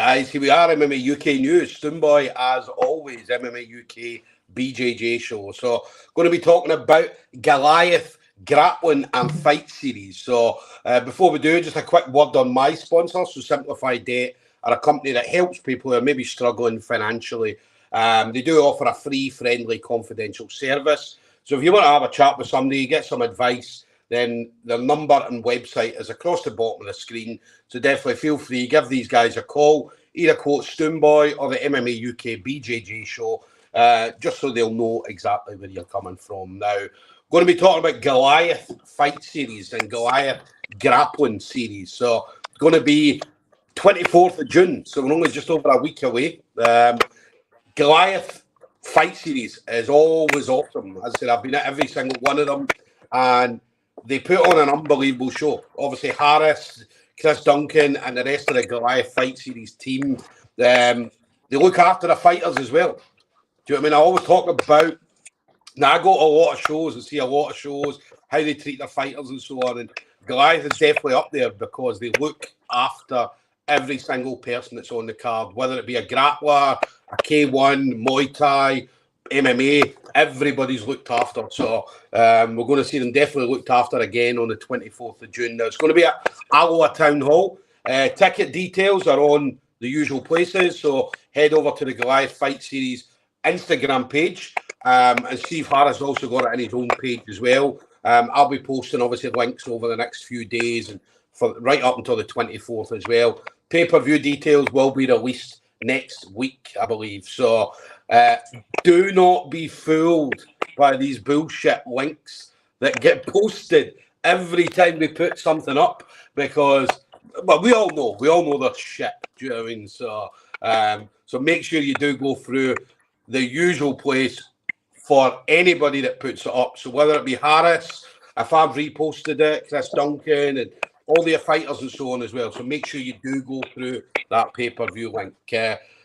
guys. Here we are, MMA UK News. Stoomboy, as always, MMA UK BJJ show. So, going to be talking about Goliath Grappling and Fight Series. So, before we do, just a quick word on my sponsor. So, Simplified Debt are a company that helps people who are maybe struggling financially. They do offer a free, friendly, confidential service. So, if you want to have a chat with somebody, get some advice, then their number and website is across the bottom of the screen. So definitely feel free, give these guys a call, either quote Stoomboy or the MMA UK BJJ show, just so they'll know exactly where you're coming from. Now, going to be talking about Goliath Fight Series and Goliath Grappling Series. So going to be 24th of June, so we're only just over a week away. Goliath Fight Series is always awesome. As I said, I've been at every single one of them, and they put on an unbelievable show. Obviously, Harris, Chris Duncan, and the rest of the Goliath Fight Series team, they look after the fighters as well. Do you know what I mean? I always talk about, now I go to a lot of shows and see a lot of shows, how they treat their fighters and so on, and Goliath is definitely up there because they look after every single person that's on the card, whether it be a grappler, a K1, Muay Thai, MMA, everybody's looked after. So we're going to see them definitely looked after again on the 24th of June. Now, it's going to be at Alloa Town Hall. Ticket details are on the usual places. So head over to the Goliath Fight Series Instagram page. And Steve Harris also got it on his own page as well. I'll be posting, obviously, links over the next few days and for right up until the 24th as well. Pay-per-view details will be released next week, I believe. So do not be fooled by these bullshit links that get posted every time we put something up, because well, we all know they're shit. Do you know what I mean? So make sure you do go through the usual place for anybody that puts it up. So whether it be Harris, if I've reposted it, Chris Duncan, and all their fighters and so on as well. So make sure you do go through that pay-per-view link.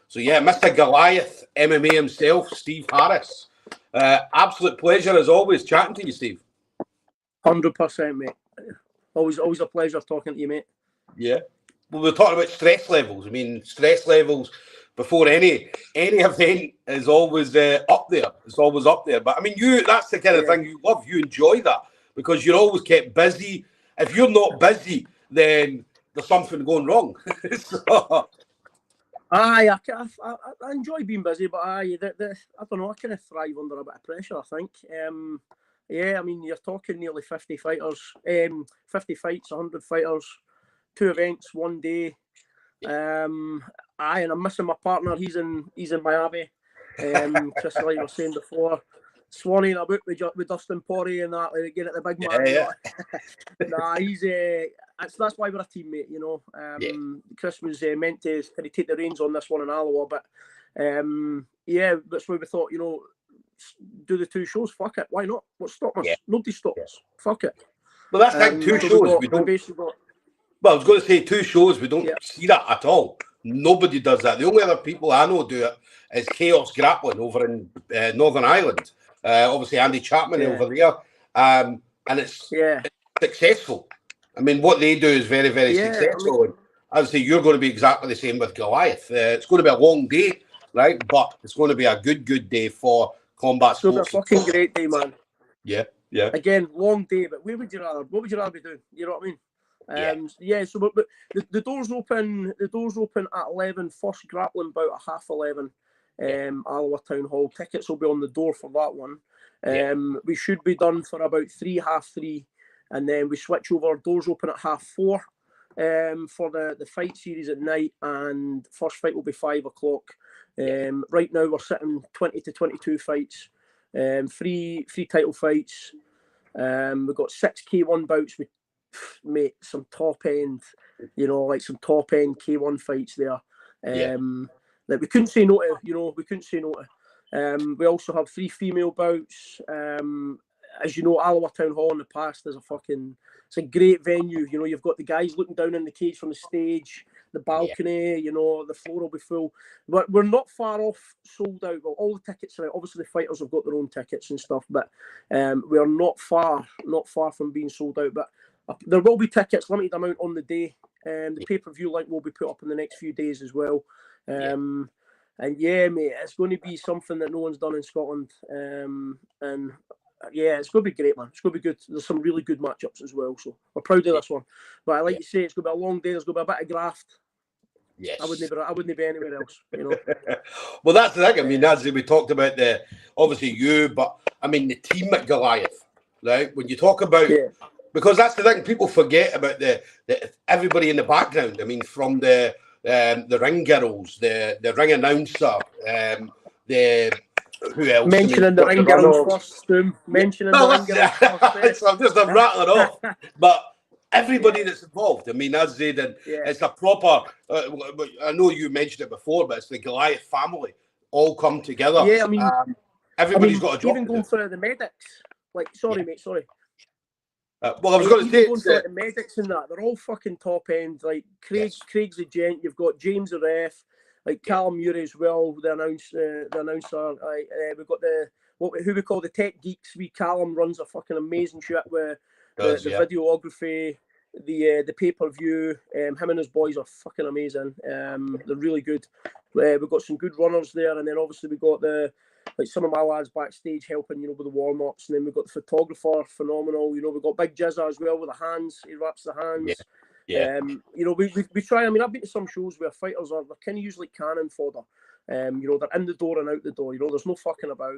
So yeah, Mr. Goliath MMA himself, Steve Harris. Absolute pleasure as always chatting to you, Steve. 100%, mate. Always a pleasure talking to you, mate. Yeah. Well, we're talking about stress levels. I mean, stress levels before any event is always up there. It's always up there. But I mean, that's the kind of thing you love. You enjoy that because you're always kept busy. If you're not busy, then there's something going wrong. So, I enjoy being busy, but I don't know, I kind of thrive under a bit of pressure, I think. Yeah, I mean, you're talking nearly 50 fighters, 50 fights, 100 fighters, 2 events, 1 day. And I'm missing my partner. He's in Miami. Chris, like I was saying before, Swanee and about with Dustin Porry and that, like, again at the big man. Yeah. Nah, he's that's why we're a teammate, you know. Chris was meant to kind of take the reins on this one in Alloa, but yeah, that's why we thought, you know, do the 2 shows. Fuck it, why not? What's stopping us? Nobody stops us. Fuck it. Well, that's like 2 shows. We don't. Well, I was going to say 2 shows. We don't see that at all. Nobody does that. The only other people I know do it is Chaos Grappling over in Northern Ireland. Obviously, Andy Chapman over there. And it's successful. I mean, what they do is very, very successful. I mean, as I say, you're going to be exactly the same with Goliath. It's going to be a long day, right? But it's going to be a good day for combat sports. It's going to be a fucking great day, man. Yeah. Again, long day, but what would you rather be doing? You know what I mean? So but the doors open at 11. First grappling bout at 11:30. Alloa Town Hall. Tickets will be on the door for that one. We should be done for about 3:30, and then we switch over. Doors open at 4:30 for the fight series at night, and first fight will be 5 o'clock. Right now we're sitting 20 to 22 fights, 3 title fights. We've got 6 K1 bouts with, mate, some top end, you know, like some top end K1 fights there. That we couldn't say no to, you know, we also have 3 female bouts. As you know, Alloa Town Hall in the past is it's a great venue. You know, you've got the guys looking down in the cage from the stage, the balcony, you know, the floor will be full. But we're not far off sold out. Well, all the tickets are out. Obviously, the fighters have got their own tickets and stuff, but we are not far from being sold out. But there will be tickets, limited amount on the day. The pay-per-view link will be put up in the next few days as well. And yeah, mate, it's going to be something that no one's done in Scotland. And yeah, it's going to be great, man. It's going to be good. There's some really good matchups as well. So we're proud of this one. But I like to say, it's going to be a long day. There's going to be a bit of graft. Yes. I wouldn't be anywhere else, you know. Well, that's the thing. I mean, as we talked about obviously you, but I mean the team at Goliath, right? When you talk about, because that's the thing, people forget about the everybody in the background. I mean, from the ring girls, the ring announcer, who else? Mentioning the ring girls first, mentioning the ring girls first. So I'm rattling off, but everybody that's involved. I mean, as they did, it's a proper. I know you mentioned it before, but it's the Goliath family all come together. Yeah, I mean, everybody's got a job. Even going for the medics, like, sorry, mate, sorry. Well, I was going to say, going for the medics and that, they're all fucking top end. Like Craig's the gent. You've got James the ref, like Callum Murray as well, the announcer. We've got who we call the tech geeks. Callum runs a fucking amazing shit with the videography, the pay-per-view. Him and his boys are fucking amazing. They're really good. We've got some good runners there, and then obviously we got some of my lads backstage helping, you know, with the warm-ups, and then we've got the photographer, phenomenal. You know, we've got Big Jizza as well with the hands. He wraps the hands. You know, we try. I mean, I've been to some shows where fighters they're kind of usually cannon fodder. You know, they're in the door and out the door. You know, there's no fucking about.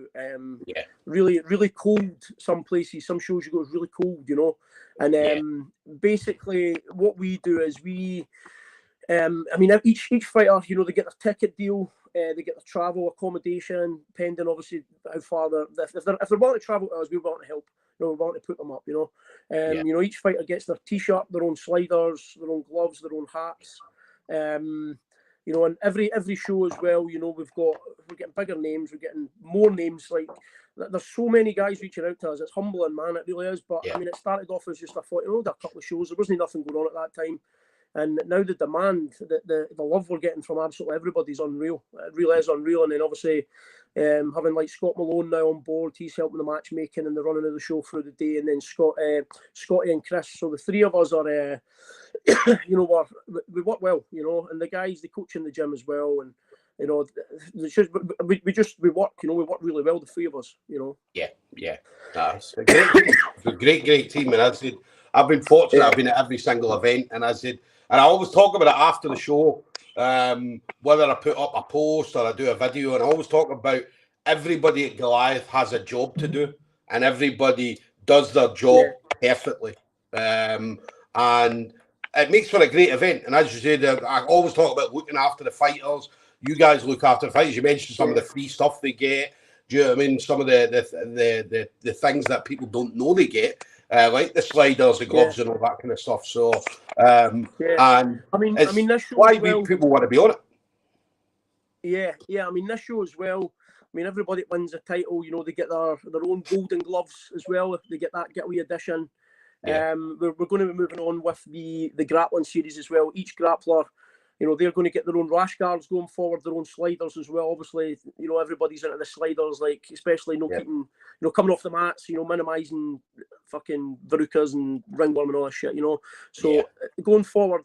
Really, really cold. Some places, some shows you go is really cold. You know, and basically what we do is I mean, each fighter, you know, they get their ticket deal. They get their travel accommodation, pending obviously how far if they're willing to travel to us, we're willing to help. You know, we're willing to put them up. You know, you know, each fighter gets their t-shirt, their own sliders, their own gloves, their own hats. You know, and every show as well. You know, we're getting bigger names, we're getting more names. Like there's so many guys reaching out to us. It's humbling, man. It really is. But I mean, it started off as just I thought, you know, a couple of shows. There wasn't nothing going on at that time. And now the demand, the love we're getting from absolutely everybody's unreal. It really is unreal. And then obviously having like Scott Malone now on board, he's helping the matchmaking and the running of the show through the day. And then Scotty and Chris. So the three of us are, you know, we work well, you know. And the guys, they coach in the gym as well. And, you know, it's just, we work, you know, we work really well, the three of us, you know. Yeah. That's a great team. It's a great team. And as I said, I've been fortunate. I've been at every single event. And as I said, and I always talk about it after the show, whether I put up a post or I do a video, and I always talk about everybody at Goliath has a job to do, and everybody does their job perfectly. And it makes for a great event. And as you said, I always talk about looking after the fighters. You guys look after the fighters. You mentioned some of the free stuff they get. Do you know what I mean? Some of the things that people don't know they get. Like the sliders, the gloves, and all that kind of stuff. So, and I mean, this show why people want to be on it. Yeah. I mean, this show as well. I mean, everybody that wins a title, you know, they get their own golden gloves as well. They get that getaway edition. We're going to be moving on with the grappling series as well. Each grappler, you know, they're going to get their own rash guards going forward, their own sliders as well. Obviously, you know, everybody's into the sliders, like especially keeping, you know, coming off the mats, you know, minimising fucking verrucas and ringworm and all that shit, you know. So going forward,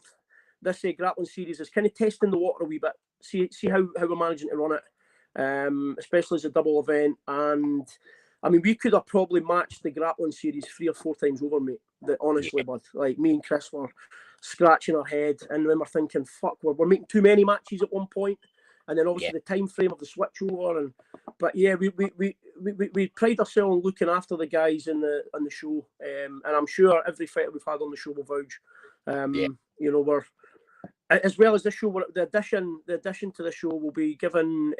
this grappling series is kind of testing the water a wee bit, see how we're managing to run it, especially as a double event. And I mean, we could have probably matched the grappling series 3 or 4 times over, mate. Honestly, bud, like me and Chris were scratching our head, and then we're thinking, fuck, we're making too many matches at one point, and then obviously the time frame of the switch over, but yeah, we pride ourselves on looking after the guys on the show, and I'm sure every fighter we've had on the show will vouch. You know, we're as well as this show, the addition to the show will be given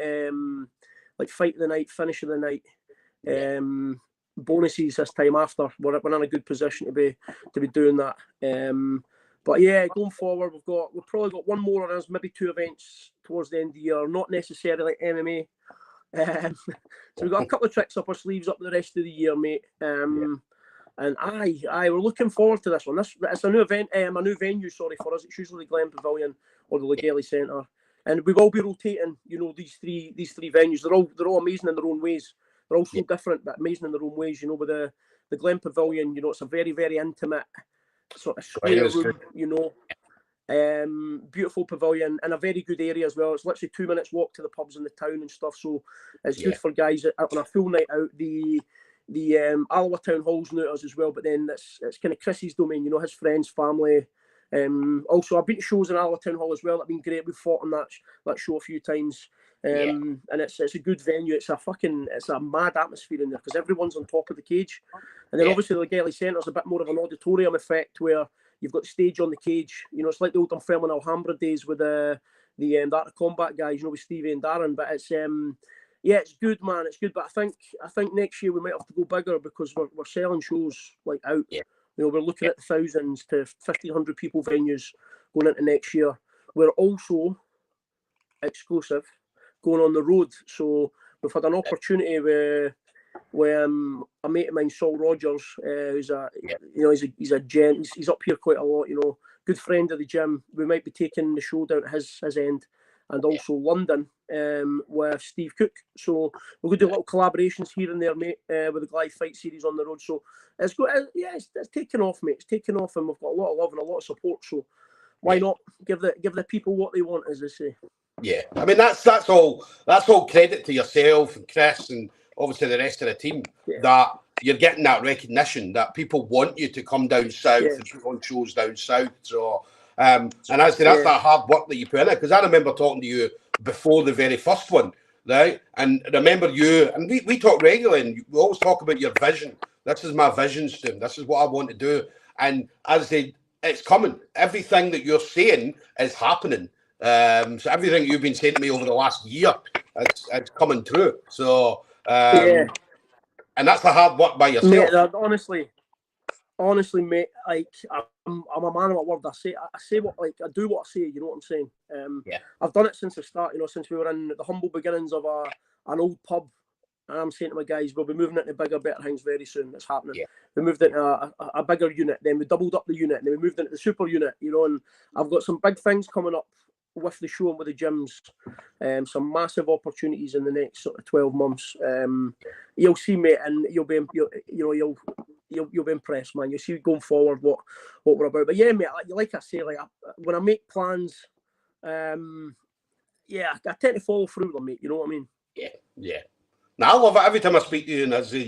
like fight of the night, finish of the night, bonuses this time after. We're in a good position to be doing that. But yeah, going forward, we've probably got one more on us, maybe 2 events towards the end of the year, not necessarily MMA. So we've got a couple of tricks up our sleeves up the rest of the year, mate. And we're looking forward to this one. It's a new event, a new venue, sorry, for us. It's usually the Glen Pavilion or the Legally Centre. And we will be rotating, you know, these three venues. They're all amazing in their own ways. They're all so different, but amazing in their own ways. You know, with the Glen Pavilion, you know, it's a very, very intimate sort of square room, you know. Beautiful pavilion in a very good area as well. It's literally 2 minutes walk to the pubs in the town and stuff. So it's good for guys on a full night out. The Alloa Town Hall's new to us as well, but then it's kind of Chris's domain, you know, his friends, family. Also, I've been to shows in Alloa Town Hall as well. It's been great. We've fought on that show a few times. And it's a good venue. It's a mad atmosphere in there because everyone's on top of the cage. And then obviously the Galley Centre's a bit more of an auditorium effect where you've got the stage on the cage. You know, it's like the old Dunfermline Alhambra days with the Art of Combat guys, you know, with Stevie and Darren. But it's it's good, man. It's good. But I think next year we might have to go bigger because we're selling shows like out. You know, we're looking at thousands to 1,500 people venues going into next year. We're also exclusive going on the road. So we've had an opportunity with a mate of mine, Saul Rogers, who's he's a gent. He's up here quite a lot, you know, good friend of the gym. We might be taking the show down at his end, and also London with Steve Cook. So we're going to do little collaborations here and there, mate, with the Goliath Fight Series on the road. So it's taken off, mate. It's taken off, and we've got a lot of love and a lot of support. So why not give the people what they want, as they say. Yeah, I mean that's all credit to yourself and Chris and obviously the rest of the team that you're getting that recognition that people want you to come down south and put on shows down south. So and I say that's that hard work that you put in it, because I remember talking to you before the very first one, right? And remember you and we talk regularly, and we always talk about your vision. This is my vision, Stu. This is what I want to do. And as I say, it's coming. Everything that you're saying is happening. So everything you've been saying to me over the last year, it's coming true. So and that's the hard work by yourself. Mate, honestly, mate, like I'm a man of my word. I say what, like, I do what I say. You know what I'm saying? I've done it since the start. You know, since we were in the humble beginnings of an old pub. And I'm saying to my guys, we'll be moving into bigger, better things very soon. It's happening. We moved into a bigger unit, then we doubled up the unit, and then we moved into the super unit. You know, and I've got some big things coming up with the show and with the gyms, some massive opportunities in the next sort of 12 months. You'll see, mate, and you'll be impressed, man. You'll see going forward what we're about. But yeah, mate, like I say, like when I make plans, I tend to follow through with them, mate. You know what I mean? Yeah. Now I love it every time I speak to you, and I say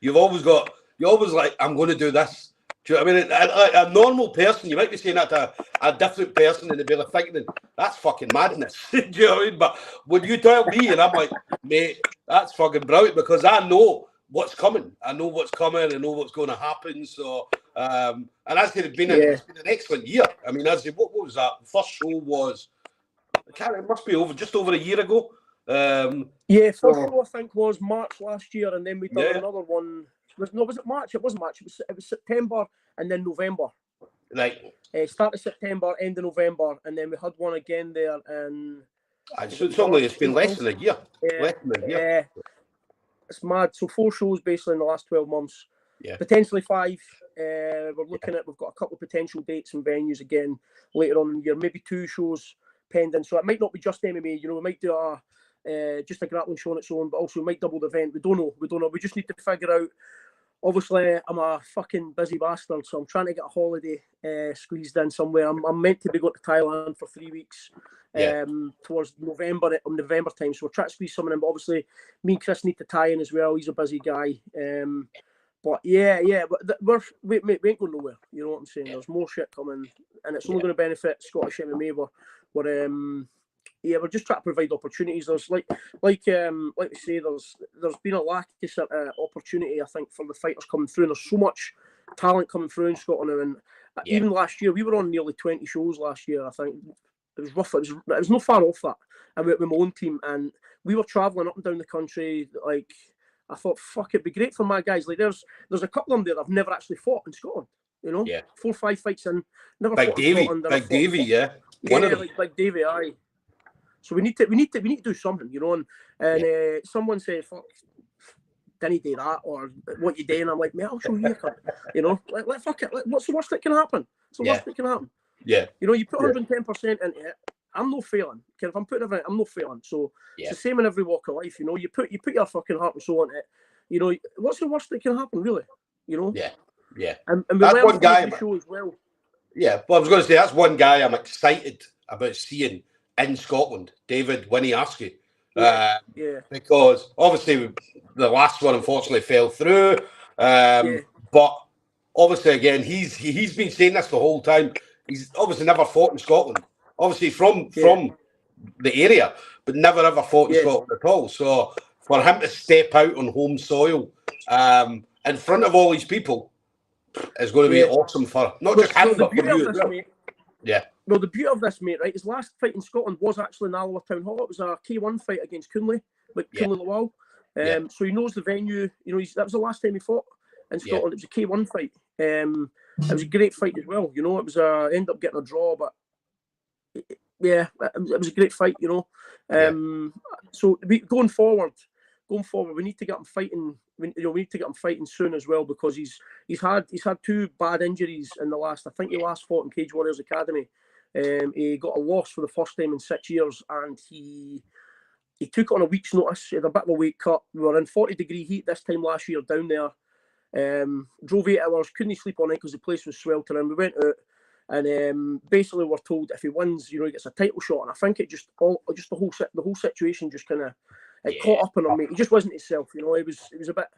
you're always like, I'm going to do this. Do you know what I mean? A normal person, you might be saying that to a different person, and they'd be like thinking, that's fucking madness. Do you know what I mean? But when you tell me, and I'm like, mate, that's fucking brilliant, because I know what's coming. I know what's coming. I know what's going to happen. So, and I said, it's been an excellent year. I mean, I said, what was that? The first show was, it must be just over a year ago. First show I think was March last year, and then we done another one. Was it March? It wasn't March. It was September and then November. Right. Start of September, end of November, and then we had one again there. And it's been less than a year. Yeah. It's mad. So 4 shows basically in the last 12 months. Yeah. Potentially 5. We're looking at. We've got a couple of potential dates and venues again later on in the year. Maybe 2 shows pending. So it might not be just MMA. You know, we might do just a grappling show on its own, but also we might double the event. We don't know. We just need to figure out. Obviously, I'm a fucking busy bastard, so I'm trying to get a holiday squeezed in somewhere. I'm meant to be going to Thailand for 3 weeks towards November time, so we're trying to squeeze something in. But obviously, me and Chris need to tie in as well. He's a busy guy. But we ain't going nowhere. You know what I'm saying? There's more shit coming, and it's only going to benefit Scottish MMA. We're just trying to provide opportunities. There's like we say, there's been a lack of sort of opportunity, I think, for the fighters coming through. And there's so much talent coming through in Scotland. And even last year, we were on nearly 20 shows last year. I think it was rough. It was not far off that. I went with my own team, and we were travelling up and down the country. Like, I thought, fuck, it'd be great for my guys. Like, there's a couple of them there that I've never actually fought in Scotland. You know, 4 or 5 fights in, never fought in Scotland. Big Davey, one of them. Like Big Davey, aye. So we need to do something, you know. And someone said, "Fuck, didn't do that," or "What you doing?" I'm like, "Mate, I'll show you." You know, like fuck it. Like, what's the worst that can happen? It's the worst that can happen. Yeah. You know, you put 110% into it. I'm no failing. If I'm putting everything, I'm no failing. So it's the same in every walk of life. You know, you put your fucking heart and soul into it. You know, what's the worst that can happen, really? You know. Yeah. And we That's learned one guy. The show as well. Yeah, well, I was going to say that's one guy I'm excited about seeing in Scotland, David Winiarski. Because obviously the last one unfortunately fell through. But obviously, again, he's been saying this the whole time. He's obviously never fought in Scotland. Obviously from the area, but never ever fought in Scotland at all. So for him to step out on home soil in front of all these people is going to be awesome for not just him, but for you as well. Yeah. Well, the beauty of this, mate, right, his last fight in Scotland was actually in Alloa Town Hall. It was a K1 fight against Coonley, Coonley Lawal. So he knows the venue. You know, that was the last time he fought in Scotland. It was a K1 fight. It was a great fight as well. You know, it was ended up getting a draw, but it was a great fight. You know, so going forward, we need to get him fighting. We need to get him fighting soon as well, because he's had 2 bad injuries in the last. I think he last fought in Cage Warriors Academy. He got a loss for the first time in 6 years, and he took it on a week's notice. He had a bit of a weight cut. We were in 40-degree heat this time last year down there. Drove 8 hours, couldn't sleep on it because the place was sweltering. We went out, and basically we're told if he wins, you know, he gets a title shot. And I think it just the whole situation just kind of caught up on him, mate. He just wasn't himself, you know. He was a bit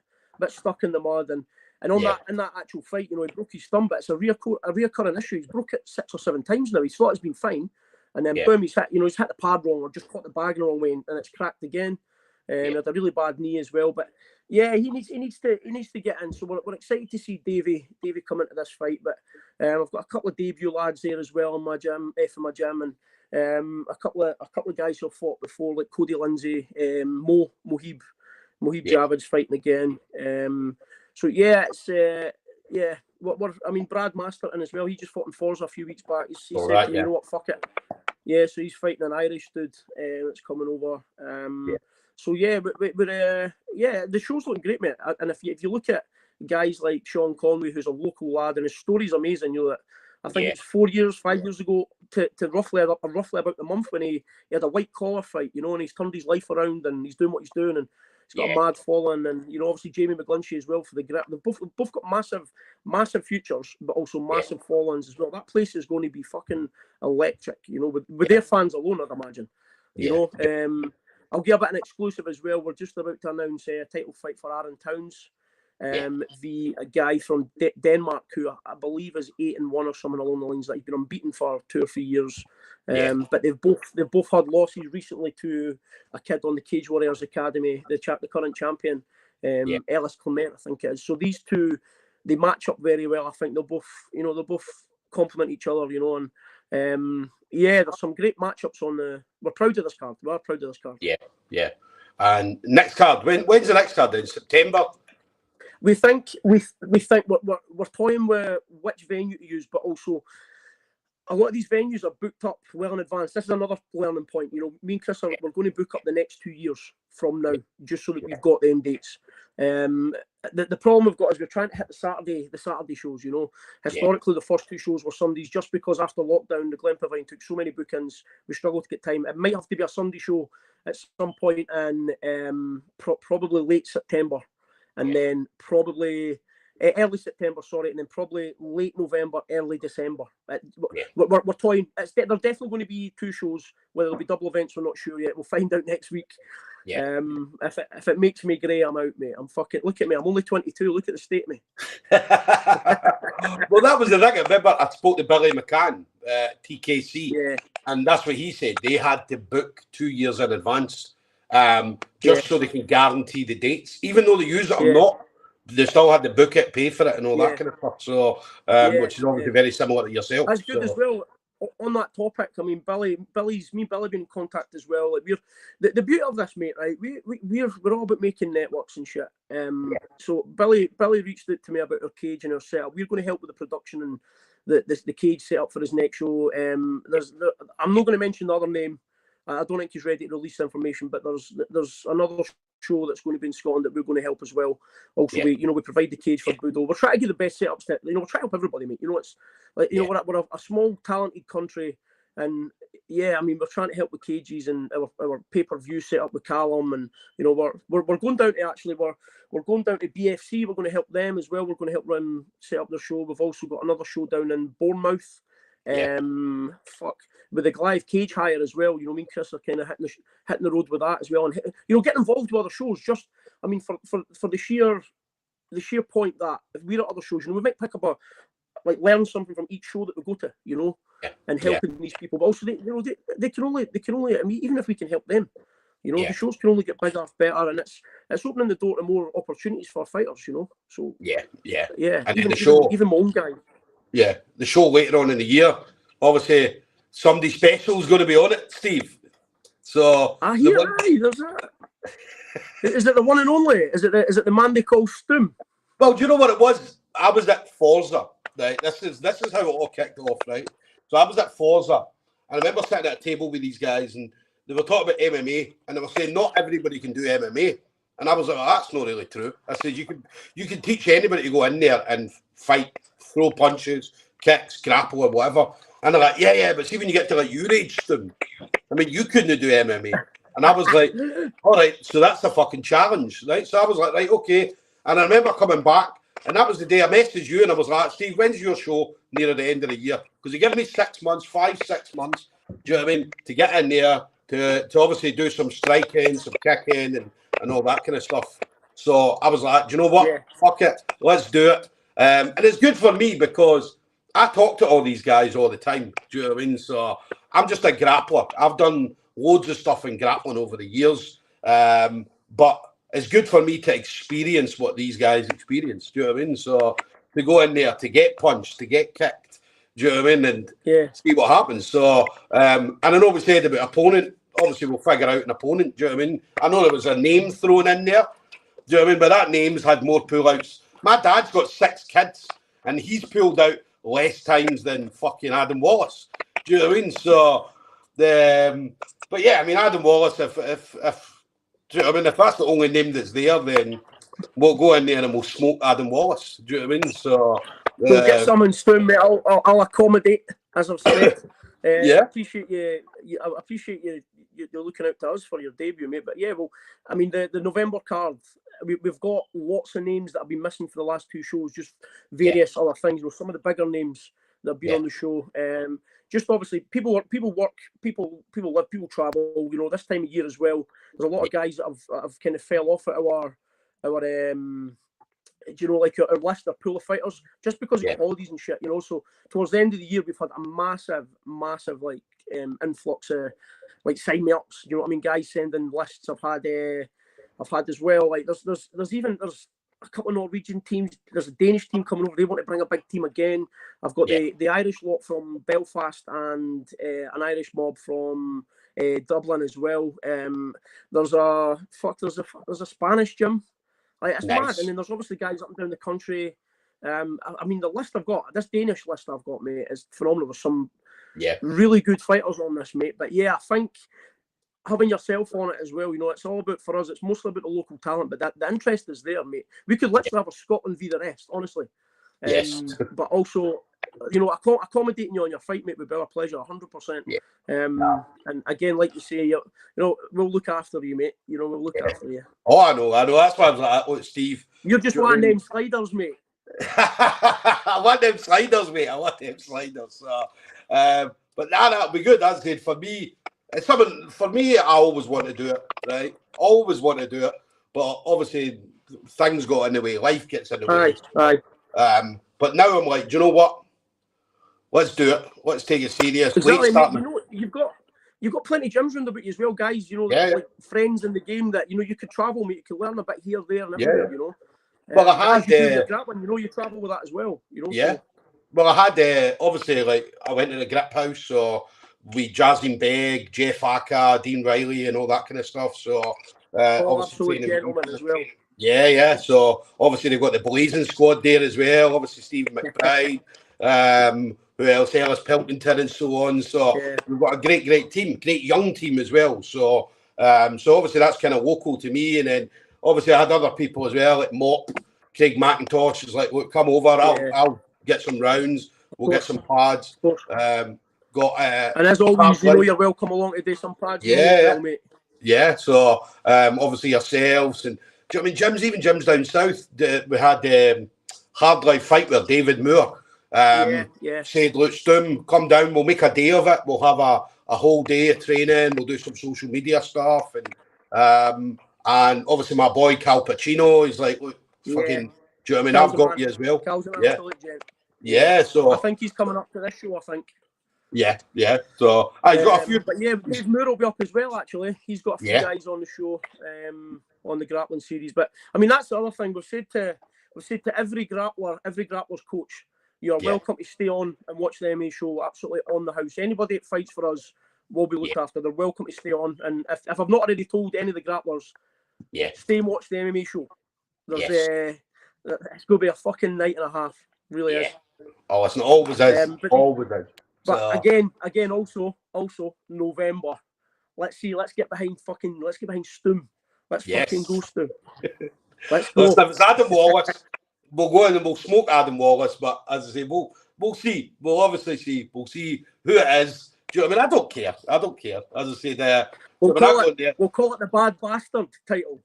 stuck in the mud, and on that actual fight, you know, he broke his thumb, but it's a reoccurring issue. He's broke it 6 or 7 times now. He's thought it's been fine, and then boom, he's hit the pad wrong, or just caught the bag the wrong way, and it's cracked again. He had a really bad knee as well, but he needs to get in. So we're excited to see Davey come into this fight. But I've got a couple of debut lads there as well in my gym, and a couple of guys who have fought before, like Cody Lindsay, Mohib Javid's fighting again. So it's Brad Masterton as well. He just fought in Forza a few weeks back. He said, you know what, fuck it. Yeah, so he's fighting an Irish dude that's coming over. So the show's looking great, mate. And if you look at guys like Sean Conway, who's a local lad, and his story's amazing. You know, that I think it's 5 years ago to roughly about the month when he had a white collar fight, you know, and he's turned his life around and he's doing what he's doing, and he's got a mad following, and you know, obviously Jamie McGlinchey as well for the grip. They've both got massive futures, but also massive followings as well. That place is going to be fucking electric, you know, with their fans alone, I'd imagine. You know, I'll give a bit an exclusive as well. We're just about to announce a title fight for Aaron Towns, the guy from Denmark, who I believe is 8-1 or something along the lines. That he's been unbeaten for 2 or 3 years. But they've both had losses recently to a kid on the Cage Warriors Academy, the current champion, Ellis Clement, I think it is. So these two, they match up very well. I think they'll both complement each other, you know, and there's some great matchups on the. We're proud of this card. We are proud of this card. Yeah. And next card. When's the next card? In September. We think we're toying with which venue to use, but also a lot of these venues are booked up well in advance. This is another learning point. You know, me and Chris we're going to book up the next 2 years from now, just so that we've got them dates. The problem we've got is we're trying to hit the Saturday shows. You know, historically the first 2 shows were Sundays, just because after lockdown the Glenpavine took so many bookings, we struggled to get time. It might have to be a Sunday show at some point in probably late September, and then probably early September, and then probably late November, early December. We're toying. They're definitely going to be 2 shows. Whether it'll be double events, we're not sure yet. We'll find out next week. If it makes me grey, I'm out, mate. I'm fucking. Look at me. I'm only 22. Look at the state of me. Well, that was the thing. I remember I spoke to Billy McCann, TKC, and that's what he said. They had to book 2 years in advance, just so they can guarantee the dates, even though they use it or not. They still had to book it, pay for it, and all that kind of stuff. So, which is obviously very similar to yourself. That's good as well. On that topic, I mean, Billy been in contact as well. Like the beauty of this, mate, right? We're all about making networks and shit. So Billy reached out to me about our cage and our setup. We're going to help with the production and the cage setup for his next show. I'm not going to mention the other name. I don't think he's ready to release information, but there's another show that's going to be in Scotland that we're going to help as well. Also, we provide the cage for Budo. We're trying to give the best setups that, we're trying to help everybody, mate. You know, it's like, we're a small, talented country, and yeah, I mean, we're trying to help with cages and our pay-per-view set up with Callum, and you know, we're going down to we're going down to BFC. We're going to help them as well. We're going to help set up their show. We've also got another show down in Bournemouth. With the Goliath cage hire as well. You know, me and Chris are kind of hitting the road with that as well, and you know, getting involved with other shows. Just, I mean, for the sheer point that if we're at other shows, you know, we might pick up learn something from each show that we go to, you know, and helping these people. But also, they can only, I mean, even if we can help them, you know, the shows can only get bigger, better, and it's opening the door to more opportunities for fighters, you know. So yeah. And even the show, even my own guy. Yeah, the show later on in the year, obviously somebody special is going to be on it, Steve. So there's that. Is it the one and only? Is it the man they call Stoom? Well, do you know what it was? I was at Forza. Right, this is how it all kicked off. Right, so I was at Forza, and I remember sitting at a table with these guys, and they were talking about MMA, and they were saying not everybody can do MMA, and I was like, that's not really true. I said you can teach anybody to go in there and fight, throw punches, kicks, grapple, or whatever. And they're like, yeah, but see when you get to like your age, Stoom, I mean, you couldn't do MMA. And I was like, all right, so that's a fucking challenge, right? So I was like, right, okay. And I remember coming back, and that was the day I messaged you, and I was like, Steve, when's your show near the end of the year? Because you give me 6 months, 6 months, do you know what I mean, to get in there, to obviously do some striking, some kicking, and all that kind of stuff. So I was like, do you know what? Yeah. Fuck it, let's do it. And it's good for me because I talk to all these guys all the time. Do you know what I mean? So I'm just a grappler. I've done loads of stuff in grappling over the years. But it's good for me to experience what these guys experience. Do you know what I mean? So to go in there, to get punched, to get kicked, do you know what I mean? And see what happens. So, and I know we said about opponent. Obviously, we'll figure out an opponent. Do you know what I mean? I know there was a name thrown in there. Do you know what I mean? But that name's had more pullouts. My dad's got 6 kids, and he's pulled out less times than fucking Adam Wallace. Do you know what I mean? So, but yeah, I mean, Adam Wallace, if do you know what I mean, if that's the only name that's there, then we'll go in there and we'll smoke Adam Wallace. Do you know what I mean? So we'll get someone Stoom, mate. I'll accommodate, as I've said. I appreciate you. I appreciate you're looking out to us for your debut, mate. But yeah, well, I mean, the November card, we've got lots of names that have been missing for the last 2 shows, just various other things. Well, some of the bigger names that have been on the show. Just obviously, people work, people live, people travel. You know, this time of year as well, there's a lot of guys that have kind of fell off at our you know, like our list of pool of fighters, just because of holidays and shit, you know. So towards the end of the year, we've had a massive like influx of like sign me ups. You know what I mean? Guys sending lists. I've had as well. Like there's a couple of Norwegian teams. There's a Danish team coming over. They want to bring a big team again. I've got the Irish lot from Belfast and an Irish mob from Dublin as well. There's a Spanish gym. Like, it's mad. And then there's obviously guys up and down the country. I mean, the list I've got, this Danish list I've got, mate, is phenomenal. There's some really good fighters on this, mate. But yeah, I think having yourself on it as well, you know, it's all about, for us, it's mostly about the local talent, but the interest is there, mate. We could literally have a Scotland v the rest, honestly. But also, you know, accommodating you on your fight, mate, would be our pleasure, 100%. And again, like you say, you know, we'll look after you, mate. You know, we'll look after you. Oh, I know. That's why I was like, look, Steve. You're just one of them sliders, mate. I want them sliders, mate. So, but that'll be good. That's good for me. It's something for me. I always want to do it, right? Always want to do it, but obviously things got in the way. Life gets in the way. Aye. But now I'm like, do you know what? Let's do it. Let's take it serious. Exactly, mate, you know, you've got plenty of gyms around about you as well, guys. You know, like friends in the game that you know you could travel, mate. You could learn a bit here, there, and everywhere. You know. Well, I had grappling. You know, you travel with that as well. You know. Yeah. So. Well, I had obviously like I went to the grip house, so we Jazim Beg, Jeff Aka, Dean Riley, and all that kind of stuff. So absolute gentlemen as well. Yeah. So obviously they've got the Blazing Squad there as well. Obviously Stephen McBride, who else? Ellis Pilkington and so on. So we've got a great team, great young team as well. So so obviously that's kind of local to me. And then obviously I had other people as well, like Mop, Craig McIntosh is like, look, come over. I'll get some rounds. We'll get some pads. got and as always, you know, you're welcome along to do some pads. Yeah, mate. Yeah. So obviously yourselves and do you know what I mean, gyms down south. We had Hard Life Fight with David Moore. Said, look, Stoom, come down. We'll make a day of it. We'll have a whole day of training. We'll do some social media stuff and obviously my boy Cal Pacino is like, look, fucking. Do you know what I mean? Cal's I've got you as well. Cal's an absolute gent. Yeah, so I think he's coming up to this show, I think. Yeah. So I've got a few. But yeah, Dave Moore will be up as well, actually. He's got a few guys on the show on the grappling series. But I mean, that's the other thing. We've said to every grappler's coach, you're welcome to stay on and watch the MMA show absolutely on the house. Anybody that fights for us will be looked after. They're welcome to stay on. And if I've not already told any of the grapplers, stay and watch the MMA show. There's it's going to be a fucking night and a half. Really is. Oh, it's not always is. Always is. But again, also November. Let's get behind Stoom. Let's fucking go, Stoom. Let's go. Listen, if it's Adam Wallace, we'll go in and we'll smoke Adam Wallace. But as I say, we'll see. We'll obviously see. We'll see who it is. Do you know what I mean? I don't care. As I said, we'll call it the Bad Bastard title.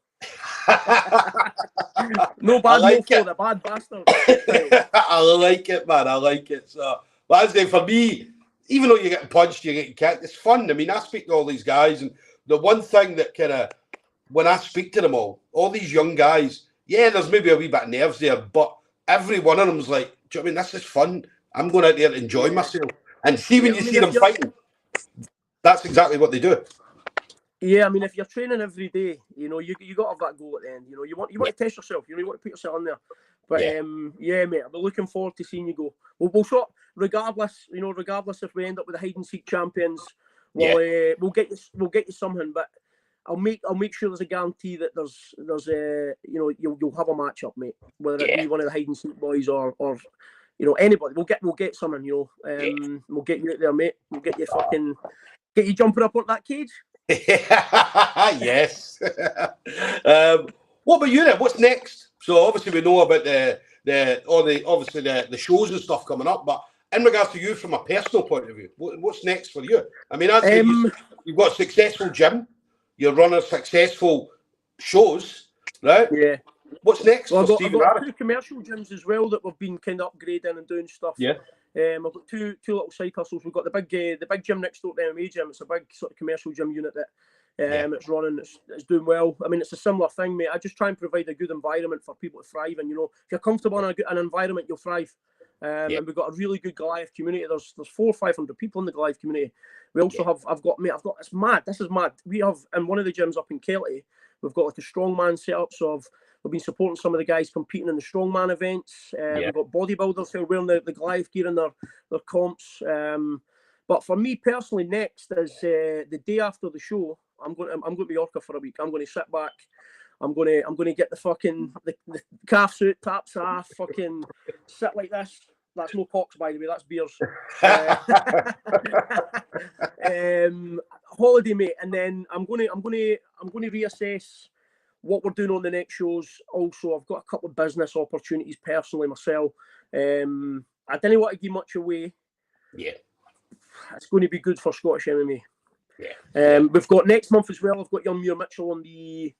No bad like mofo, the Bad Bastard title. I like it, man. I like it. So, but as I say, for me, even though you're getting punched, you're getting kicked, it's fun. I mean, I speak to all these guys, and the one thing that kind of, when I speak to them all these young guys, there's maybe a wee bit of nerves there, but every one of them's like, do you know what I mean? This is fun. I'm going out there to enjoy myself. And see when you see them fighting, that's exactly what they do. Yeah, I mean, if you're training every day, you know, you got to have that goal at the end. You know, you want to test yourself. You know, you want to put yourself on there. But mate, I'm looking forward to seeing you go. We'll sort, regardless if we end up with the hide and seek champions, we'll get you something. But I'll make sure there's a guarantee that there's you know, you'll have a match up, mate. Whether it be one of the hide and seek boys or you know, anybody, we'll get something. You know, we'll get you out there, mate. We'll get you jumping up on that cage. Yes. What about you then? What's next? So obviously we know about the shows and stuff coming up, but in regards to you from a personal point of view, what's next for you? I mean, as you've got a successful gym, you're running successful shows, right? Yeah. What's next? Well, I've got 2 commercial gyms as well that we've been kind of upgrading and doing stuff. Yeah. I've got two little side hustles. We've got the big gym next door to the MMA gym. It's a big sort of commercial gym unit that it's running. It's doing well. I mean, it's a similar thing, mate. I just try and provide a good environment for people to thrive in. You know, if you're comfortable in an environment, you'll thrive. And we've got a really good Goliath community. There's 400 or 500 people in the Goliath community. We also have it's mad. This is mad. We have in one of the gyms up in Kelty, we've got like a strongman set up. So we've been supporting some of the guys competing in the strongman events. We've got bodybuilders who are wearing the Goliath gear in their comps. But for me personally, next is the day after the show. I'm going to Mallorca for a week. I'm going to sit back. I'm going to get the fucking the calf suit, taps off, fucking sit like this. That's no cocks, by the way. That's beers. Holiday, mate, and then I'm going to reassess what we're doing on the next shows. Also, I've got a couple of business opportunities personally myself. I didn't want to give much away. Yeah, it's going to be good for Scottish MMA. Yeah. We've got next month as well. I've got young Muir Mitchell on the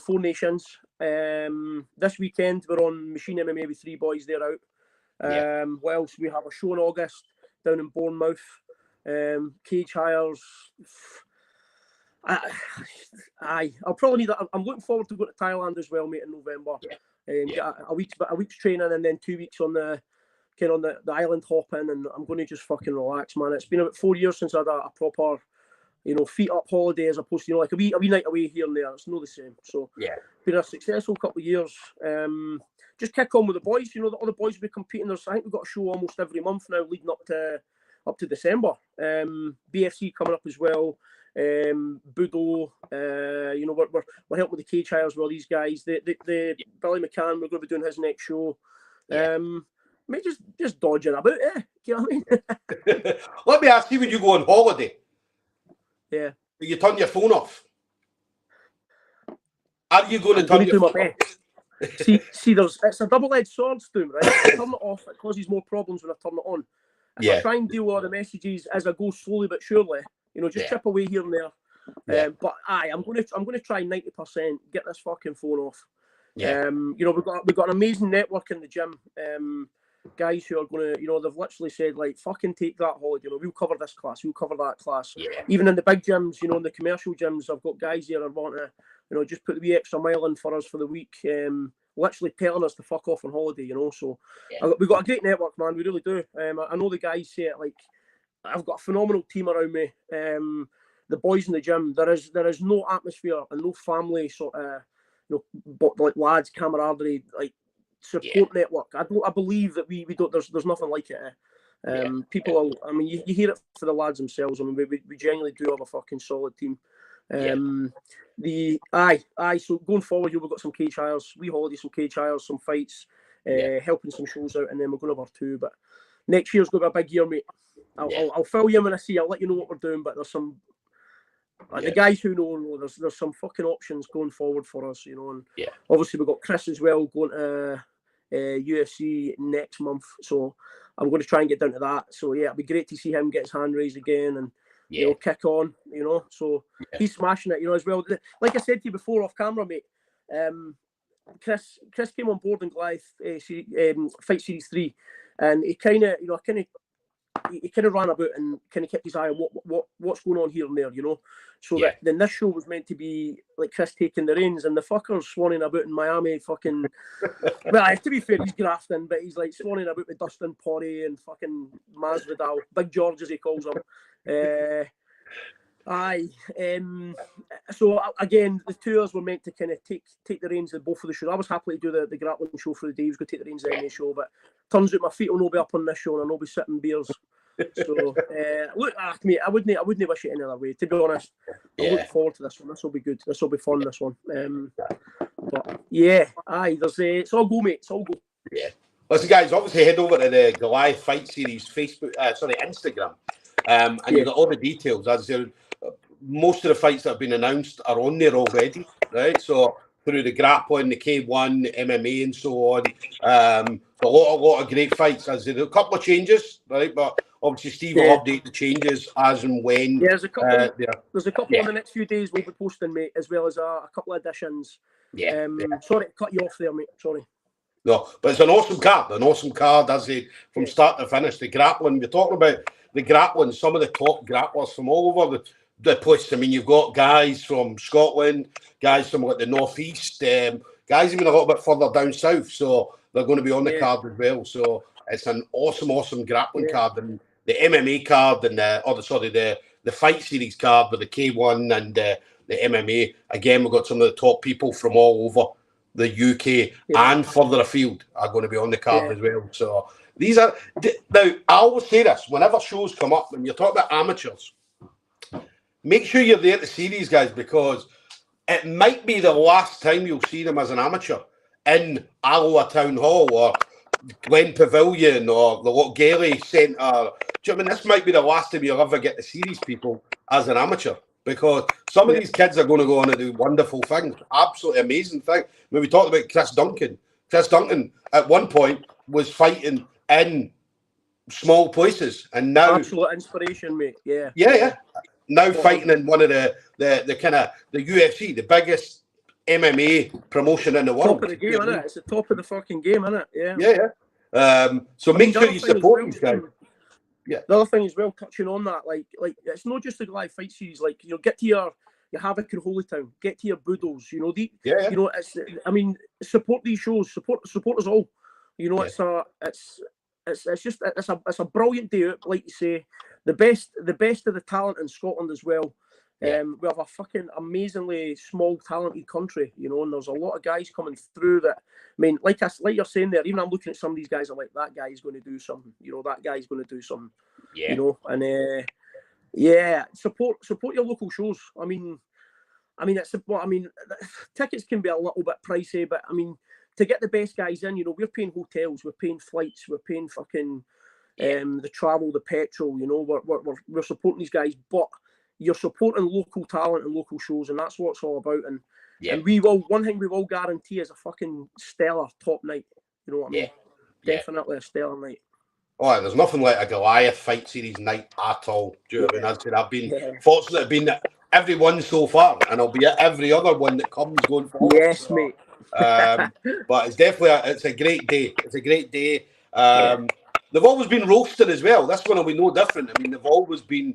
Four Nations. This weekend we're on Machine MMA with 3 boys. They're out. What else? We have a show in August down in Bournemouth. Cage hires. I'll probably need. I'm looking forward to going to Thailand as well, mate, in November. Get a week's training and then 2 weeks on the island hopping, and I'm going to just fucking relax, man. It's been about 4 years since I had a proper, you know, feet up holiday as opposed to, you know, like a wee night away here and there. It's not the same. So been a successful couple of years. Just kick on with the boys. You know, all the boys will be competing. I think we've got a show almost every month now, leading up to December. BFC coming up as well. Budo. You know, we're helping with the cage hires with all these guys. The Billy McCann, we're going to be doing his next show. Mate, just dodging about, Do you know what I mean? Let me ask you, when you go on holiday, you turn your phone off. Are you going to turn your phone off? See, it's a double-edged sword, Stoom, right? I turn it off, it causes more problems when I turn it on. if I try and deal with all the messages as I go slowly but surely, you know, just chip away here and there. But I'm gonna try 90%, get this fucking phone off. You know, we've got an amazing network in the gym. Guys who are gonna, you know, they've literally said like, fucking take that holiday. You know, we'll cover this class, we'll cover that class. Even in the big gyms, you know, in the commercial gyms, I've got guys here that want to, you know, just put the wee extra mile in for us for the week. Literally telling us to fuck off on holiday, you know. So we've got a great network, man. We really do. I know the guys say it like, I've got a phenomenal team around me. The boys in the gym, there is no atmosphere and no family sort of, you know, but like lads camaraderie, like support network. I believe that we don't. There's nothing like it. People are, I mean, you hear it for the lads themselves. I mean, we genuinely do have a fucking solid team. So going forward, we've got some cage hires, wee holiday, some cage hires, some fights, helping some shows out, and then we're going to have our two. But next year's going to be a big year, mate. I'll fill you in when I see. I'll let you know what we're doing. But there's some the guys who know there's some fucking options going forward for us, you know. And obviously we've got Chris as well going to UFC next month, so I'm going to try and get down to that. So yeah, it'd be great to see him get his hand raised again and you know, kick on, you know. So he's smashing it, you know, as well. Like I said to you before off camera, mate. Chris came on board in Goliath Fight Series 3, and he kind of, you know, he kind of ran about and kind of kept his eye on what's going on here and there, you know. So that the initial show was meant to be like Chris taking the reins, and the fucker's swanning about in Miami, fucking. Well, to be fair, he's grafting, but he's like swanning about with Dustin Poirier and fucking Masvidal, Big George as he calls him. So again, the two of us were meant to kind of take the reins of both of the shows. I was happy to do the grappling show for the day. He was going to take the reins of the MMA show, but turns out my feet will not be up on this show, and I'll be sipping beers. So look, mate, I wouldn't wish it any other way. To be honest, I'm looking forward to this one. This will be good. This will be fun. This one. But yeah, it's all go, mate. It's all go. Yeah. Listen, guys, obviously head over to the Goliath Fight Series Instagram, and you've got all the details. As most of the fights that have been announced are on there already, right? So through the grappling, the K1, MMA, and so on. A lot of great fights. As a couple of changes, right? But obviously, Steve will update the changes as and when. Yeah, there's a couple. There's a couple in the next few days we'll be posting, mate, as well as a couple of additions. Sorry to cut you off there, mate. Sorry. No, but it's an awesome card, as I from start to finish. The grappling, we're talking about the grappling, some of the top grapplers from all over the place. I mean, you've got guys from Scotland, guys from like the northeast, guys even a little bit further down south. So they're going to be on the card as well. So it's an awesome grappling card, and the MMA card, and the Fight Series card with the K1 and the MMA. Again, we've got some of the top people from all over the UK and further afield are going to be on the card as well. So these are now. I always say this whenever shows come up, when you're talking about amateurs, make sure you're there to see these guys, because it might be the last time you'll see them as an amateur in Alloa Town Hall or Glen Pavilion or the Lochgelly Centre. Do you know what I mean? This might be the last time you'll ever get to see these people as an amateur, because some of these kids are going to go on and do wonderful things, absolutely amazing things. When we talked about Chris Duncan at one point was fighting in small places, and now absolute inspiration, mate. Now fighting in one of the kind of the UFC, the biggest MMA promotion in the world. Top of the game, isn't it? It's the top of the fucking game, isn't it? So make sure you support these guys. The other thing as well, touching on that, like it's not just the Goliath Fight Series. Like, you know, get to your Havoc in Holy Town, get to your Budos. You know, you know, support these shows, support us all. You know, it's a brilliant day out, like you say. The best of the talent in Scotland as well. We have a fucking amazingly small, talented country, you know, and there's a lot of guys coming through that. I mean, like you're saying there, even I'm looking at some of these guys, I'm like, that guy's going to do something, you know, that guy's going to do something, you know, and support your local shows. I mean, tickets can be a little bit pricey, but I mean, to get the best guys in, you know, we're paying hotels, we're paying flights, we're paying fucking the travel, the petrol, you know, we're supporting these guys, but you're supporting local talent and local shows, and that's what it's all about. And one thing we will guarantee is a fucking stellar top night. You know what I mean? Definitely a stellar night. Oh, there's nothing like a Goliath Fight Series night at all. Do you know what I mean? I'd say I've been fortunate to be at every one so far, and I'll be at every other one that comes going forward. Yes, so, mate. But it's definitely it's a great day. It's a great day. They've always been roasted as well. This one will be no different. I mean, they've always been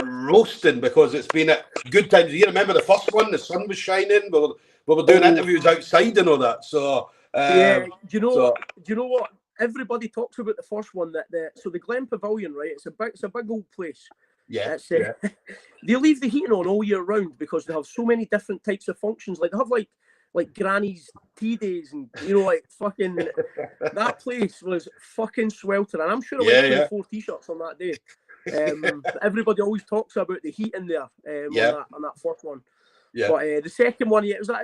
roasting because it's been at good times. You remember the first one? The sun was shining. We were doing interviews outside and all that. So do you know what? Everybody talks about the first one. So the Glen Pavilion, right? It's a big old place. Yeah. They leave the heating on all year round because they have so many different types of functions. Like they have like granny's tea days, and like fucking that place was fucking sweltering. I'm sure I went through 4 t-shirts on that day. Everybody always talks about the heat in there on that first one. Yeah. But the second one, it was. Do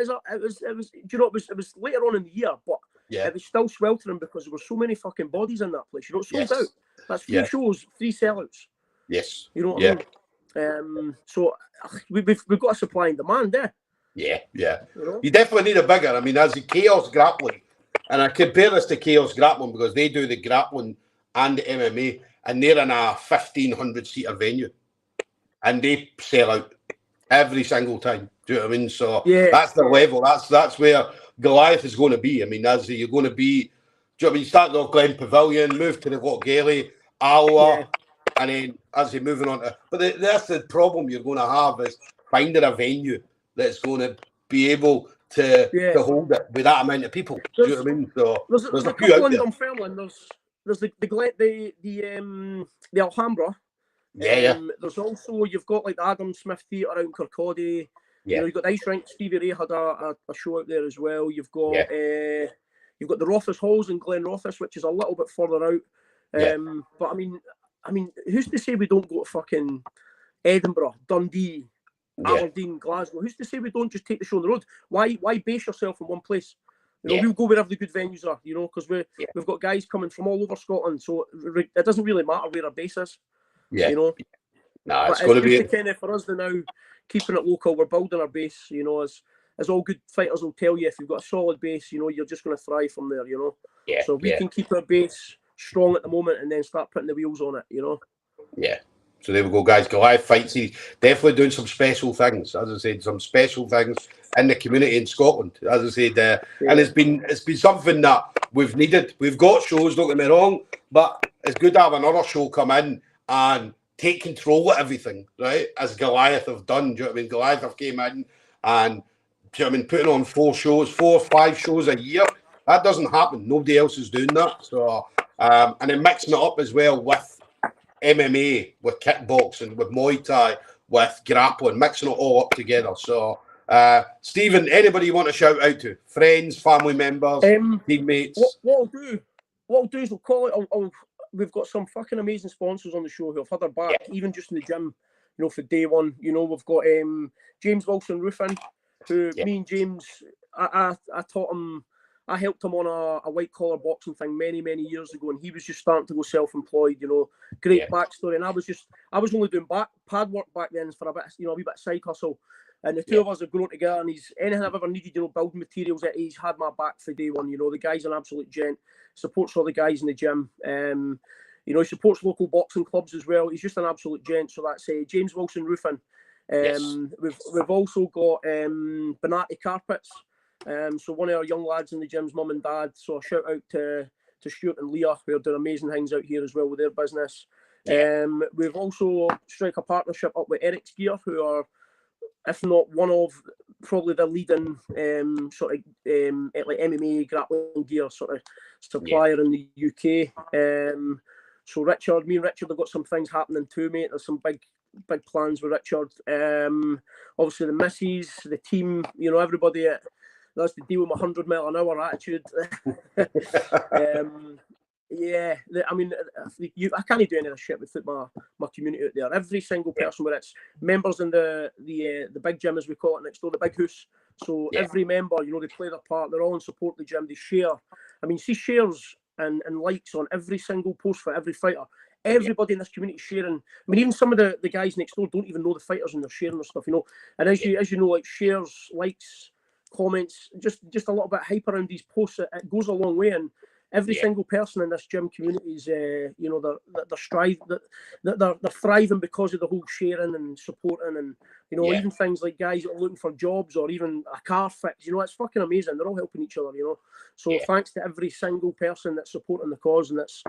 you know, it was later on in the year, but it was still sweltering because there were so many fucking bodies in that place. It sold out. That's 3 shows, 3 sellouts. Yes. You know what I mean? So we've got a supply and demand there. Yeah. You definitely need a bigger. I mean, as the Chaos Grappling, and I compare this to Chaos Grappling because they do the grappling and the MMA, and they're in a 1,500-seater venue, and they sell out every single time. Do you know what I mean? So that's the level. That's where Goliath is going to be. I mean, you're going to be. Do you know what I mean? You start off Glen Pavilion, move to the Gailey, Alwa, and then as you're moving on to. But that's the problem you're going to have is finding a venue that's going to be able to hold it with that amount of people. Do you know what I mean? So there's a couple in Dunfermline. There's the Alhambra. There's also, you've got like the Adam Smith Theatre out in Kirkcaldy. You've got the Ice Rink. Stevie Ray had a show out there as well. You've got the Rothes Halls in Glen Rothes, which is a little bit further out. But I mean, who's to say we don't go to fucking Edinburgh, Dundee, Aberdeen, Glasgow? Who's to say we don't just take the show on the road? Why base yourself in one place? We'll go wherever the good venues are, because we've got guys coming from all over Scotland, so it doesn't really matter where our base is. It's going to be kind of for us now, keeping it local. We're building our base, as all good fighters will tell you. If you've got a solid base, you're just going to thrive from there. So we can keep our base strong at the moment and then start putting the wheels on it. So there we go, guys. Goliath Fight Series definitely doing some special things. As I said, some special things in the community in Scotland. As I said, and it's been something that we've needed. We've got shows, don't get me wrong, but it's good to have another show come in and take control of everything, right? As Goliath have done. Do you know what I mean? Goliath have came in and putting on 4 or 5 shows a year. That doesn't happen. Nobody else is doing that. So and then mixing it up as well with MMA, with kickboxing, with Muay Thai, with grappling, mixing it all up together. So, Stephen, anybody you want to shout out to? Friends, family members, teammates? What I'll do is we'll call it. We've got some fucking amazing sponsors on the show who have had our back, even just in the gym, for day one. We've got James Wilson Roofing, who me and James, I taught him. I helped him on a white collar boxing thing many years ago, and he was just starting to go self-employed. Great backstory. And I was only doing pad work back then for a bit, a wee bit of side hustle. And the two of us have grown together. And anything I've ever needed, building materials, he's had my back for day one. The guy's an absolute gent. Supports all the guys in the gym. He supports local boxing clubs as well. He's just an absolute gent. So that's James Wilson Roofing. We've also got Benatti Carpets. So one of our young lads in the gym's mum and dad. So a shout out to Stuart and Leah, who are doing amazing things out here as well with their business. We've also struck a partnership up with Eric's Gear, who are, if not one of, probably the leading like MMA grappling gear sort of supplier in the UK. So me and Richard have got some things happening too, mate. There's some big plans with Richard. Obviously the missus, the team, everybody that's to deal with my 100 mile an hour attitude. I can't do any of this shit without my community out there. Every single person, whether it's members in the big gym, as we call it next door, the big house. So every member, they play their part. They're all in support of the gym. They share. See shares and likes on every single post for every fighter. Everybody in this community sharing. Even some of the guys next door don't even know the fighters, and they're sharing their stuff. And as you know, like shares, likes, comments, just a little bit hype around these posts. It goes a long way, and every single person in this gym community is, you know, they're thriving because of the whole sharing and supporting, and you know, even things like guys that are looking for jobs or even a car fix. You know, it's fucking amazing. They're all helping each other. You know, so thanks to every single person that's supporting the cause and that's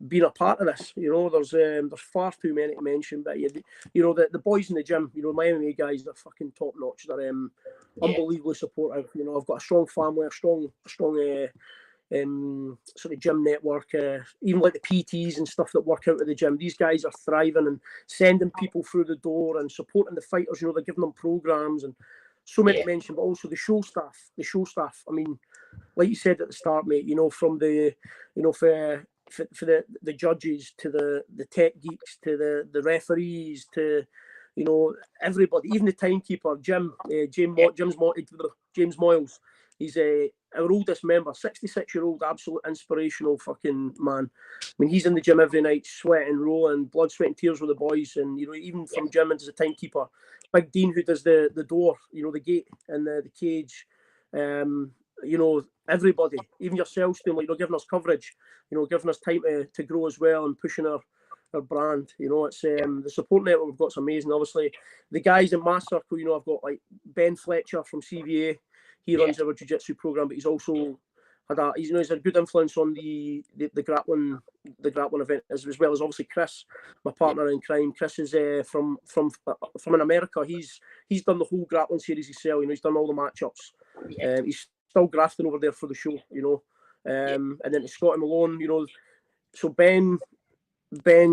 been a part of this. You know, there's far too many to mention, but you know, the boys in the gym, you know, my MMA guys are fucking top notch. They're unbelievably supportive. You know, I've got a strong family, a strong sort of gym network, even like the PTs and stuff that work out of the gym. These guys are thriving and sending people through the door and supporting the fighters. You know, they're giving them programs and so many to mention, but also the show staff. I mean, like you said at the start, mate, you know, from the, you know, for the judges to the tech geeks to the referees to, you know, everybody, even the timekeeper, James Moyles. He's our oldest member, 66-year-old, absolute inspirational fucking man. I mean, he's in the gym every night, sweating, rolling, blood, sweat and tears with the boys. And, you know, even from gym into the timekeeper. Big Dean, who does the door, you know, the gate and the cage. You know, everybody, even yourselves, doing, like, you know, giving us coverage, you know, giving us time to grow as well and pushing our brand. You know, it's the support network we've got is amazing. Obviously, the guys in my circle, you know, I've got like Ben Fletcher from CVA. He runs our jiu-jitsu program, but he's also had he's a good influence on the grappling event as well as obviously Chris, my partner in crime. Chris is from in America. He's done the whole grappling series himself. You know, he's done all the matchups. He's still grafting over there for the show. You know, and then to Scott and Malone. You know, so Ben,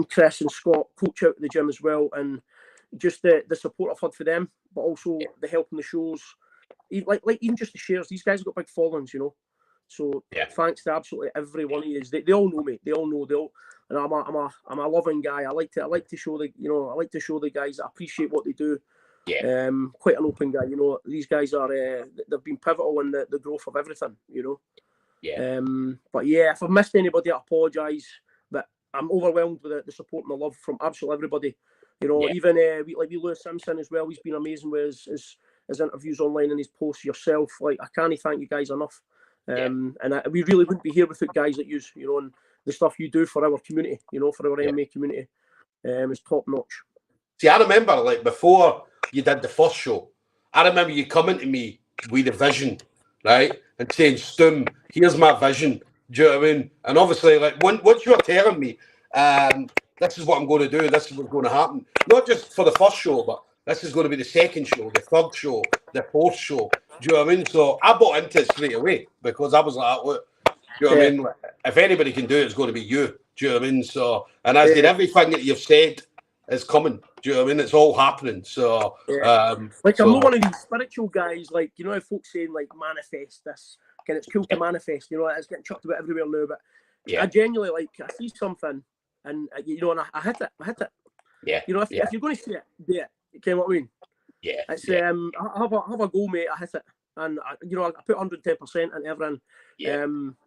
Chris, and Scott coach out at the gym as well, and just the support I've had for them, but also the help in the shows. Like even just the shares, these guys have got big followings, you know. So thanks to absolutely every one of you. They all know me. They all know. And I'm a loving guy. I like to show the guys that I appreciate what they do. Quite an open guy, you know. These guys are they've been pivotal in the growth of everything, you know. But yeah, if I've missed anybody, I apologise. But I'm overwhelmed with the support and the love from absolutely everybody. You know, even like Lewis Simpson as well. He's been amazing with his interviews online and his posts. Yourself, like, I can't thank you guys enough. And we really wouldn't be here without guys like you, you know, and the stuff you do for our community, you know, for our MMA community, is top notch. See, I remember, like, before you did the first show, I remember you coming to me with a vision, right, and saying, "Stoom, here's my vision." Do you know what I mean? And obviously, like, once you were telling me, this is what I'm going to do, this is what's going to happen, not just for the first show, but this is going to be the second show, the third show, the fourth show. Do you know what I mean? So I bought into it straight away because I was like, look, do you know what I mean? If anybody can do it, it's going to be you. Do you know what I mean? So, and as did everything that you've said is coming. Do you know what I mean? It's all happening. So, I'm not one of these spiritual guys, like, you know, how folks saying, like, manifest this. And it's cool to manifest, you know, it's getting chucked about everywhere now, but I genuinely, like, I see something and, you know, and I hit it. Yeah. You know, if you're going to see it, do it. You know what I mean? Yeah. It's I have a goal, mate. I hit it, and you know, I put 110% into everything.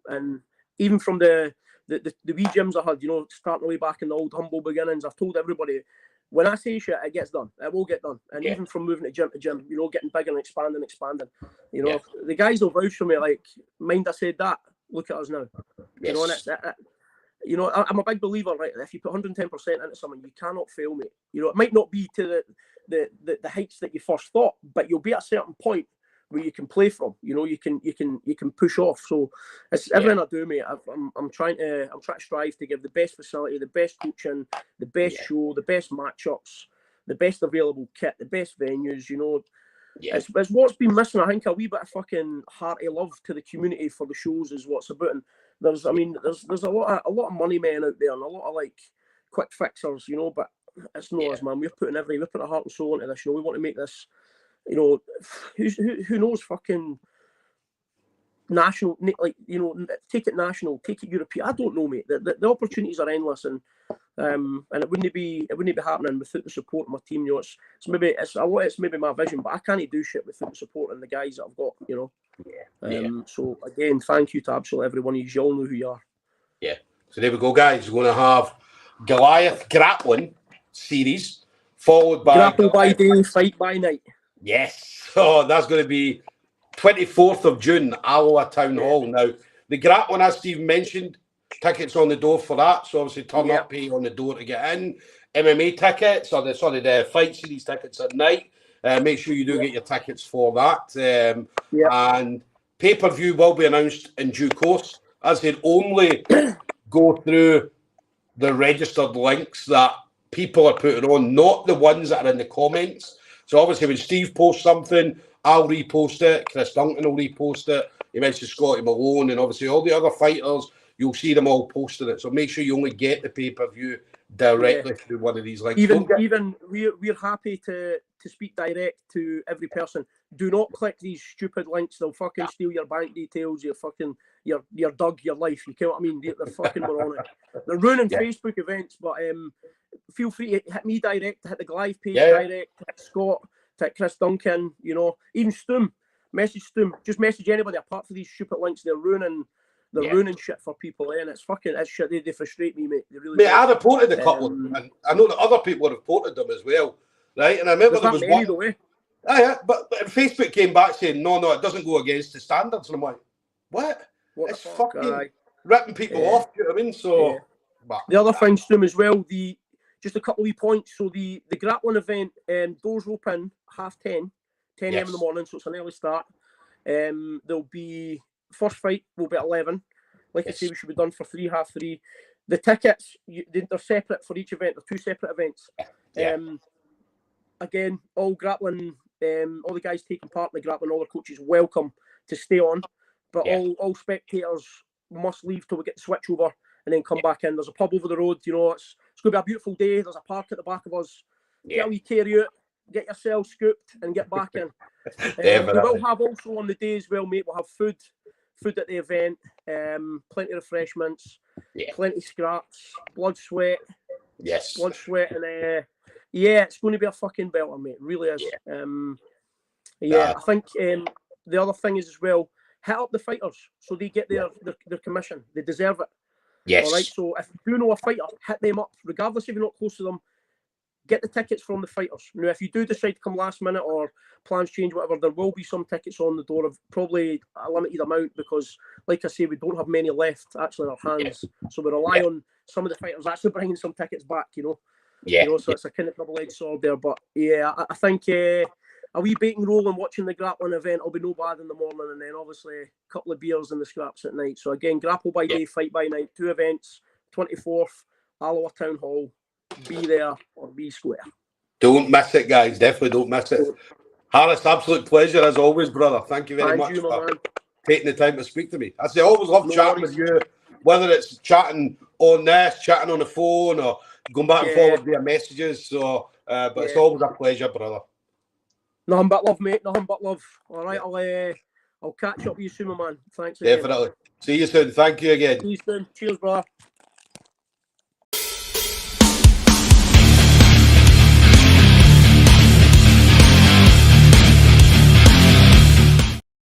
And even from the wee gyms I had, you know, starting way back in the old humble beginnings, I've told everybody, when I say shit, it gets done. It will get done. And even from moving to gym, you know, getting bigger and expanding. You know, the guys will vouch for me. Like, mind I said that. Look at us now. You know, and it's. You know, I'm a big believer, right? If you put 110% into something, you cannot fail, mate. You know, it might not be to the heights that you first thought, but you'll be at a certain point where you can play from. You know, you can push off. So it's everything I do, mate. I'm trying to strive to give the best facility, the best coaching, the best show, the best matchups, the best available kit, the best venues. You know, it's what's been missing. I think a wee bit of fucking hearty love to the community for the shows is what's about. And there's a lot of money men out there and a lot of, like, quick fixers, you know, but it's not us, man. We're putting our heart and soul into this. You know, we want to make this, you know, who knows, fucking national, like, you know, take it national, take it European. I don't know, mate. The opportunities are endless, and it wouldn't be happening without the support of my team. You know, it's maybe my vision, but I can't do shit without the support and the guys that I've got. You know. So again, thank you to absolutely everyone. You all know who you are. Yeah. So there we go, guys. We're going to have Goliath Grappling Series, followed by Grapple by day, fight by night. Yes. So that's going to be 24th of June, Alloa Town Hall. Now, The grappling, as Steve mentioned, tickets on the door for that. So obviously turn Yep. up, pay on the door to get in. MMA tickets, or the fight series tickets at night. Make sure you do get your tickets for that. And pay-per-view will be announced in due course. As I said, only go through the registered links that people are putting on, not the ones that are in the comments. So obviously when Steve posts something, I'll repost it. Chris Duncan will repost it. He mentioned Scotty Malone, and obviously all the other fighters, you'll see them all posting it. So make sure you only get the pay-per-view directly through one of these links. Even we're happy to speak direct to every person. Do not click these stupid links. They'll fucking steal your bank details, your dug, your life. You know what I mean? They're fucking moronic. They're ruining Facebook events, but feel free to hit me direct, hit the Goliath page direct, hit Scott, hit Chris Duncan, you know, even Stoom. Message Stoom. Just message anybody apart from these stupid links. They're ruining shit for people, and it's shit. They frustrate me, mate. They really do. I reported a couple of them, and I know that other people have reported them as well, right? And I remember there was one. But Facebook came back saying, no, it doesn't go against the standards. And I'm like, what? It's fucking ripping people off, you know what I mean? So, the other thing, Stoom, as well, just a couple of points. So the grappling event, doors open 10:30 a.m. in the morning, so it's an early start. There'll be first fight will be at 11. Like I say, we should be done for 3:30. The tickets, they're separate for each event. They're two separate events. Again, all grappling, all the guys taking part in the grappling, all the coaches welcome to stay on, but all spectators must leave till we get the switch over and then come back in. There's a pub over the road. You know, it's going to be a beautiful day. There's a park at the back of us. Get a wee carry out, get yourself scooped and get back in. We will have also on the day as well, mate. We'll have food at the event, plenty of refreshments, plenty of scraps, blood, sweat, and it's going to be a fucking belter, mate. It really is. I think the other thing is as well, hit up the fighters so they get their commission. They deserve it. Yes. All right. So if you do know a fighter, hit them up, regardless if you're not close to them. Get the tickets from the fighters. Now, if you do decide to come last minute or plans change, whatever, there will be some tickets on the door of probably a limited amount because, like I say, we don't have many left actually in our hands. So we rely on some of the fighters actually bringing some tickets back, you know. So it's a kind of double-edged sword there. But I think a wee bake and roll and watching the grappling event will be no bad in the morning, and then obviously a couple of beers and the scraps at night. So again, grapple by day, fight by night, 2 events, 24th, Alloa Town Hall. Be there or be square. Don't miss it, guys. Definitely don't miss it. Harris, absolute pleasure as always, brother. Thank you very much for taking the time to speak to me. I always love chatting with you, whether it's chatting on this, chatting on the phone, or going back and forward via messages. So, but it's always a pleasure, brother. Nothing but love, mate. Nothing but love. All right, I'll catch up with you soon, my man. Thanks again. Definitely. See you soon. Thank you again. See you soon. Cheers, brother.